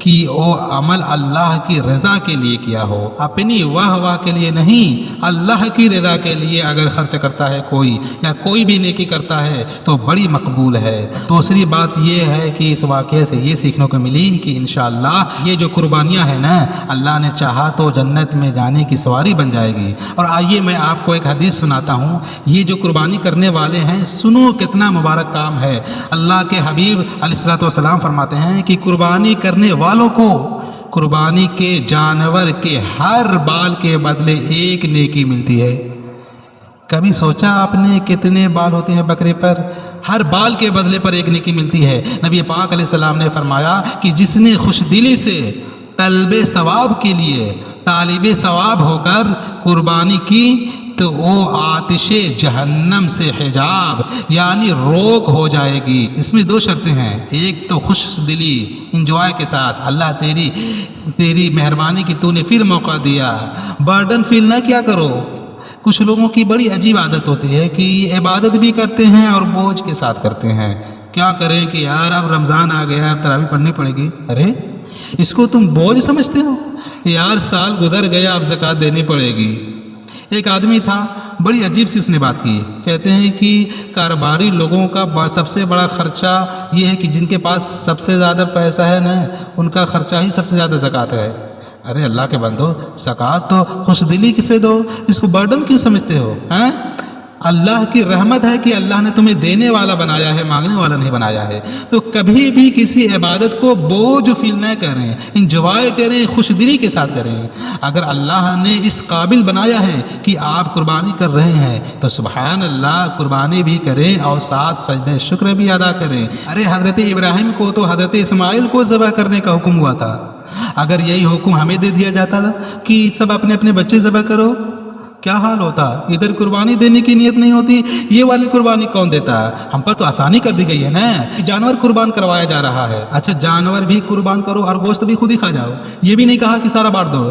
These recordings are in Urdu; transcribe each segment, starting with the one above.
کہ وہ عمل اللہ کی رضا کے لیے کیا ہو، اپنی واہ واہ کے لیے نہیں، اللہ کی رضا کے لیے اگر خرچ کرتا ہے کوئی یا کوئی بھی نیکی کرتا ہے تو بڑی مقبول ہے۔ دوسری بات یہ ہے کہ اس واقعے سے یہ سیکھنے کو ملی کہ انشاءاللہ یہ جو قربانیاں ہیں نا، اللہ نے چاہا تو جنت میں جانے کی سواری بن جائے گی۔ اور آئیے میں آپ کو ایک حدیث سناتا ہوں، یہ جو قربانی کرنے والے ہیں، سنو کتنا مبارک کام ہے۔ اللہ کے حبیب علیہ الصلوۃ والسلام فرماتے ہیں کہ قربانی کرنے والوں کو قربانی کے جانور کے ہر بال کے بدلے ایک نیکی ملتی ہے۔ کبھی سوچا آپ نے کتنے بال ہوتے ہیں بکرے پر؟ ہر بال کے بدلے پر ایک نیکی ملتی ہے۔ نبی پاک علیہ السلام نے فرمایا کہ جس نے خوش دلی سے طلب ثواب کے لیے طالب ثواب ہو کر قربانی کی تو وہ آتش جہنم سے حجاب یعنی روک ہو جائے گی۔ اس میں 2 شرطیں ہیں، ایک تو خوش دلی انجوائے کے ساتھ، اللہ تیری مہربانی کی تو نے پھر موقع دیا، برڈن فیل نہ کیا کرو۔ کچھ لوگوں کی بڑی عجیب عادت ہوتی ہے کہ عبادت بھی کرتے ہیں اور بوجھ کے ساتھ کرتے ہیں۔ کیا کریں کہ یار اب رمضان آ گیا، اب تراویح پڑھنی پڑے گی۔ ارے اس کو تم بوجھ سمجھتے ہو؟ یار سال گزر گیا، اب زکوٰۃ دینی پڑے گی۔ ایک آدمی تھا، بڑی عجیب سی اس نے بات کی، کہتے ہیں کہ کاروباری لوگوں کا سب سے بڑا خرچہ یہ ہے کہ جن کے پاس سب سے زیادہ پیسہ ہے نا، ان کا خرچہ ہی سب سے زیادہ زکوٰۃ ہے۔ ارے اللہ کے بندو، زکوٰۃ تو خوش دلی سے دو، اس کو برڈن کیوں سمجھتے ہو؟ اللہ کی رحمت ہے کہ اللہ نے تمہیں دینے والا بنایا ہے، مانگنے والا نہیں بنایا ہے۔ تو کبھی بھی کسی عبادت کو بوجھ فیل نہ کریں، انجوائے کریں، خوش دلی کے ساتھ کریں۔ اگر اللہ نے اس قابل بنایا ہے کہ آپ قربانی کر رہے ہیں تو سبحان اللہ، قربانی بھی کریں اور ساتھ سجدہ شکر بھی ادا کریں۔ ارے حضرت ابراہیم کو تو حضرت اسماعیل کو ذبح کرنے کا حکم ہوا تھا، اگر یہی حکم ہمیں دے دیا جاتا تھا کہ سب اپنے اپنے بچے ذبح کرو، کیا حال ہوتا؟ ادھر قربانی دینے کی نیت نہیں ہوتی، یہ والی قربانی کون دیتا ہے؟ ہم پر تو آسانی کر دی گئی ہے نا، جانور قربان کروایا جا رہا ہے۔ اچھا جانور بھی قربان کرو اور گوشت بھی خود ہی کھا جاؤ، یہ بھی نہیں کہا کہ سارا بانٹ دو۔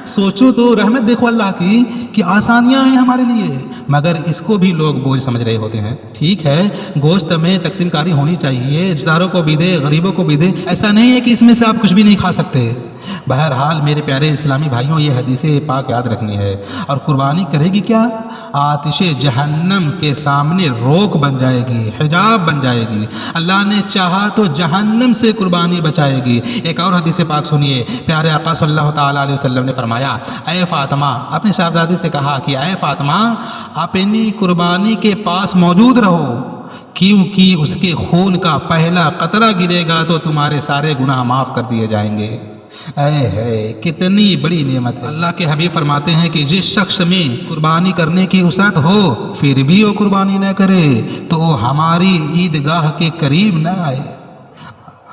سوچو تو، رحمت دیکھو اللہ کی کہ آسانیاں ہیں ہمارے لیے، مگر اس کو بھی لوگ بوجھ سمجھ رہے ہوتے ہیں۔ ٹھیک ہے، گوشت میں تقسیم کاری ہونی چاہیے، رشتہ داروں کو بھی دے، غریبوں کو بھی دے، ایسا نہیں ہے کہ اس میں سے آپ کچھ بھی نہیں کھا سکتے۔ بہرحال میرے پیارے اسلامی بھائیوں، یہ حدیث پاک یاد رکھنی ہے۔ اور قربانی کرے گی کیا؟ آتش جہنم کے سامنے روک بن جائے گی، حجاب بن جائے گی۔ اللہ نے چاہا تو جہنم سے قربانی بچائے گی۔ ایک اور حدیث پاک سنیے، پیارے آقا صلی اللہ تعالیٰ علیہ وسلم نے فرمایا، اے فاطمہ، اپنی صاحبزادی سے کہا کہ اے فاطمہ، اپنی قربانی کے پاس موجود رہو، کیونکہ اس کے خون کا پہلا قطرہ گرے گا تو تمہارے سارے گناہ معاف کر دیے جائیں گے۔ اے ہے کتنی بڑی نعمت ہے۔ اللہ کے حبیب فرماتے ہیں کہ جس شخص میں قربانی کرنے کی وسعت ہو پھر بھی وہ قربانی نہ کرے تو وہ ہماری عیدگاہ کے قریب نہ آئے۔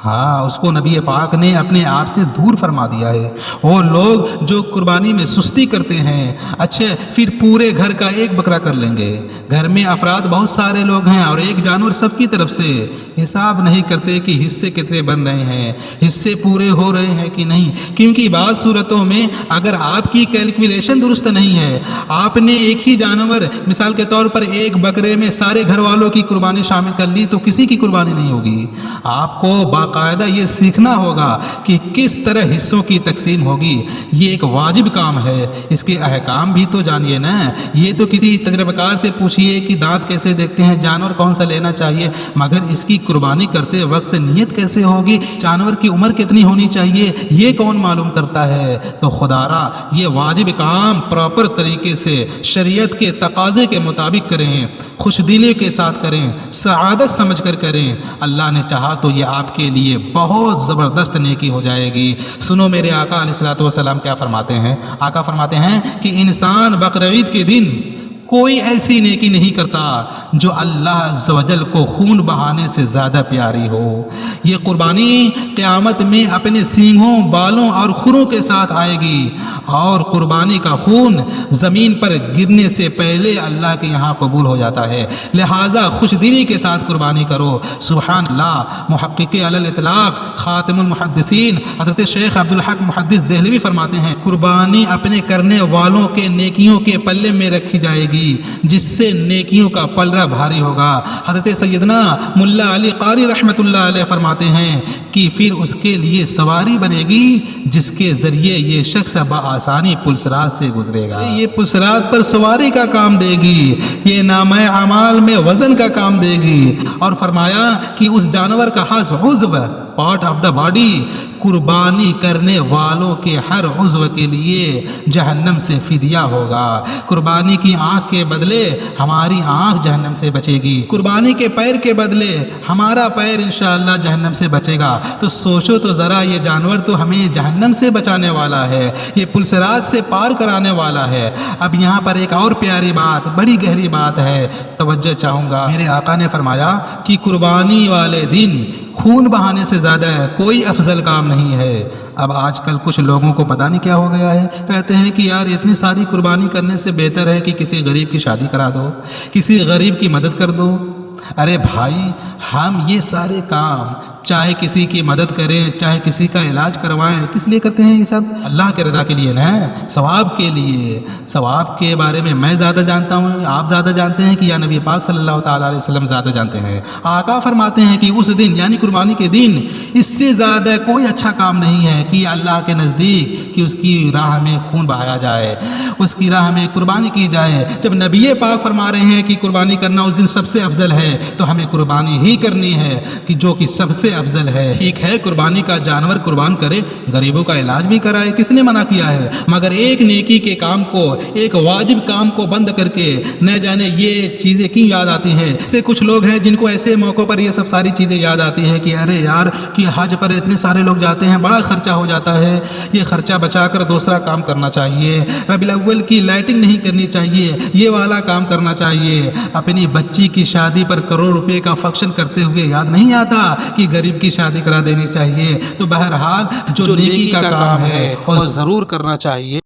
ہاں، اس کو نبی پاک نے اپنے آپ سے دور فرما دیا ہے۔ وہ لوگ جو قربانی میں سستی کرتے ہیں، اچھا پھر پورے گھر کا ایک بکرا کر لیں گے، گھر میں افراد بہت سارے لوگ ہیں اور ایک جانور سب کی طرف سے، حساب نہیں کرتے کہ حصے کتنے بن رہے ہیں، حصے پورے ہو رہے ہیں کہ نہیں، کیونکہ بعض صورتوں میں اگر آپ کی کیلکولیشن درست نہیں ہے، آپ نے ایک ہی جانور مثال کے طور پر ایک بکرے میں سارے گھر والوں کی قربانی شامل کر لی تو کسی کی قربانی نہیں ہوگی۔ آپ کو باقاعدہ یہ سیکھنا ہوگا کہ کس طرح حصوں کی تقسیم ہوگی، یہ ایک واجب کام ہے، اس کے احکام بھی تو جانیے نا۔ یہ تو کسی تجربہ کار سے پوچھئے کہ دانت کیسے دیکھتے ہیں، جانور کون سا لینا چاہیے، مگر اس کی قربانی کرتے وقت نیت کیسے ہوگی، جانور کی عمر کتنی ہونی چاہیے، یہ کون معلوم کرتا ہے؟ تو خدارا یہ واجب کام پراپر طریقے سے شریعت کے تقاضے کے مطابق کریں، خوش دلی کے ساتھ کریں، سعادت سمجھ کر کریں۔ اللہ نے چاہا تو یہ آپ کے لیے بہت زبردست نیکی ہو جائے گی۔ سنو میرے آقا علیہ الصلوۃ والسلام کیا فرماتے ہیں۔ آقا فرماتے ہیں کہ انسان بقرعید کے دن کوئی ایسی نیکی نہیں کرتا جو اللہ عز و جل کو خون بہانے سے زیادہ پیاری ہو۔ یہ قربانی قیامت میں اپنے سینگوں، بالوں اور کھروں کے ساتھ آئے گی، اور قربانی کا خون زمین پر گرنے سے پہلے اللہ کے یہاں قبول ہو جاتا ہے۔ لہٰذا خوش دلی کے ساتھ قربانی کرو۔ سبحان اللہ، محقق علی الاطلاق خاتم المحدثین حضرت شیخ عبدالحق محدث دہلوی فرماتے ہیں، قربانی اپنے کرنے والوں کے نیکیوں کے پلے میں رکھی جائے گی، گی جس سے نیکیوں کا پلڑا بھاری ہوگا۔ حضرت سیدنا ملا علی قاری رحمۃ اللہ علیہ فرماتے ہیں کہ پھر اس کے لیے سواری بنے گی جس کے ذریعے یہ شخص بآسانی پلسرات سے گزرے گا۔ یہ پلسرات پر سواری کا کام دے گی، یہ نامہ اعمال میں وزن کا کام دے گی۔ اور فرمایا کہ اس جانور کا ہر عضو، پارٹ آف دا باڈی، قربانی کرنے والوں کے ہر عضو کے لیے جہنم سے فدیہ ہوگا۔ قربانی کی آنکھ کے بدلے ہماری آنکھ جہنم سے بچے گی، قربانی کے پیر کے بدلے ہمارا پیر انشاءاللہ جہنم سے بچے گا۔ تو سوچو تو ذرا، یہ جانور تو ہمیں جہنم سے بچانے والا ہے، یہ پلسرات سے پار کرانے والا ہے۔ اب یہاں پر ایک اور پیاری بات، بڑی گہری بات ہے، توجہ چاہوں گا۔ میرے آقا نے فرمایا کہ قربانی والے دن خون بہانے سے زیادہ کوئی افضل کام نہیں ہے۔ اب آج کل کچھ لوگوں کو پتہ نہیں کیا ہو گیا ہے، کہتے ہیں کہ یار اتنی ساری قربانی کرنے سے بہتر ہے کہ کسی غریب کی شادی کرا دو، کسی غریب کی مدد کر دو۔ ارے بھائی، ہم یہ سارے کام چاہے کسی کی مدد کریں، چاہے کسی کا علاج کروائیں، کس لیے کرتے ہیں؟ یہ سب اللہ کے رضا کے لیے نا، ثواب کے لیے۔ ثواب کے بارے میں میں زیادہ جانتا ہوں، آپ زیادہ جانتے ہیں کہ یا نبی پاک صلی اللہ تعالیٰ علیہ وسلم زیادہ جانتے ہیں۔ آقا فرماتے ہیں کہ اس دن یعنی قربانی کے دن اس سے زیادہ کوئی اچھا کام نہیں ہے کہ اللہ کے نزدیک کہ اس کی راہ میں خون بہایا جائے، اس کی راہ میں قربانی کی جائے۔ جب نبی پاک فرما رہے ہیں کہ قربانی کرنا اس دن سب سے افضل ہے، تو ہمیں قربانی ہی کرنی ہے کہ جو کہ سب سے افضل ہے۔ ٹھیک ہے، قربانی کا جانور قربان کرے، غریبوں کا علاج بھی کرائے، کس نے منع کیا ہے؟ مگر ایک نیکی کے کام کو، ایک واجب کام کو بند کر کے نہ جانے یہ چیزیں کیوں یاد آتی ہیں۔ سے کچھ لوگ ہیں جن کو ایسے موقعوں پر یہ سب ساری چیزیں یاد آتی ہیں کہ ارے یار کہ حج پر اتنے سارے لوگ جاتے ہیں، بڑا خرچہ ہو جاتا ہے، یہ خرچہ بچا کر دوسرا کام کرنا چاہیے، ربیع الاول کی لائٹنگ نہیں کرنی چاہیے، یہ والا کام کرنا چاہیے۔ اپنی بچی کی شادی پر کروڑ روپے کا فنکشن کرتے ہوئے یاد نہیں آتا کہ غریب کی شادی کرا دینی چاہیے۔ تو بہرحال جو نیکی کا کام ہے وہ ضرور کرنا چاہیے۔